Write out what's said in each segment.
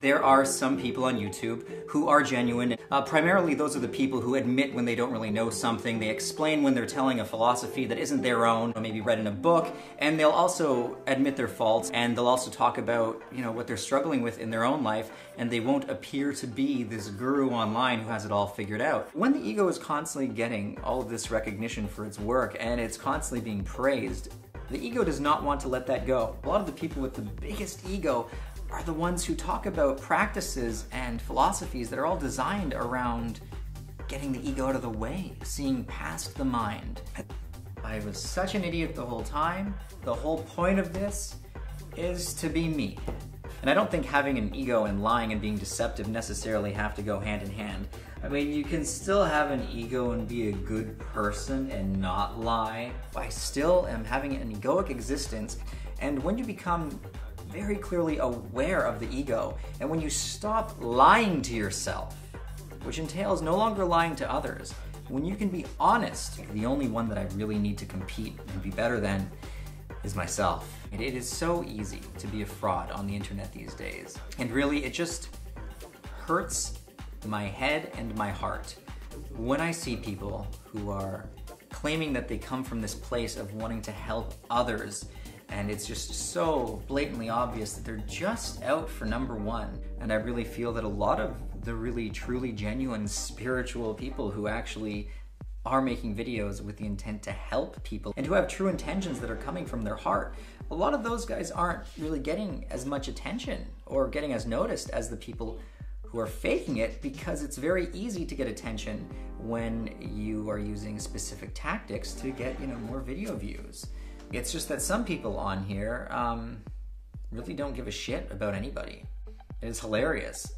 There are some people on YouTube who are genuine. Primarily, those are the people who admit when they don't really know something. They explain when they're telling a philosophy that isn't their own, or maybe read in a book, and they'll also admit their faults, and they'll also talk about, what they're struggling with in their own life, and they won't appear to be this guru online who has it all figured out. When the ego is constantly getting all of this recognition for its work, and it's constantly being praised, the ego does not want to let that go. A lot of the people with the biggest ego are the ones who talk about practices and philosophies that are all designed around getting the ego out of the way, seeing past the mind. I was such an idiot the whole time. The whole point of this is to be me. And I don't think having an ego and lying and being deceptive necessarily have to go hand in hand. I mean, you can still have an ego and be a good person and not lie. I still am having an egoic existence, and when you become very clearly aware of the ego, and when you stop lying to yourself, which entails no longer lying to others, when you can be honest, the only one that I really need to compete and be better than is myself. It is so easy to be a fraud on the internet these days, and really it just hurts my head and my heart when I see people who are claiming that they come from this place of wanting to help others, and it's just so blatantly obvious that they're just out for number one. And I really feel that a lot of the really truly genuine spiritual people who actually are making videos with the intent to help people and who have true intentions that are coming from their heart, a lot of those guys aren't really getting as much attention or getting as noticed as the people who are faking it, because it's very easy to get attention when you are using specific tactics to get more video views. It's just that some people on here really don't give a shit about anybody. It is hilarious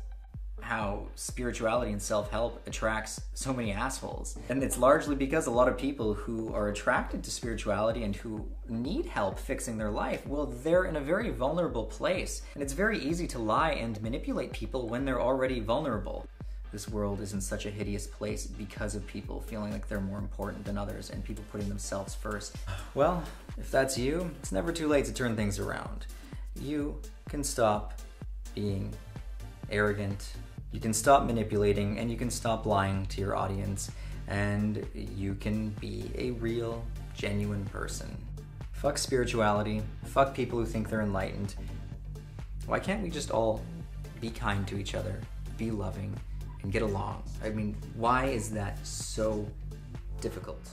how spirituality and self-help attracts so many assholes. And it's largely because a lot of people who are attracted to spirituality and who need help fixing their life, well, they're in a very vulnerable place. And it's very easy to lie and manipulate people when they're already vulnerable. This world is in such a hideous place because of people feeling like they're more important than others and people putting themselves first. Well, if that's you, it's never too late to turn things around. You can stop being arrogant, you can stop manipulating, and you can stop lying to your audience, and you can be a real, genuine person. Fuck spirituality, fuck people who think they're enlightened. Why can't we just all be kind to each other, be loving, and get along? I mean, why is that so difficult?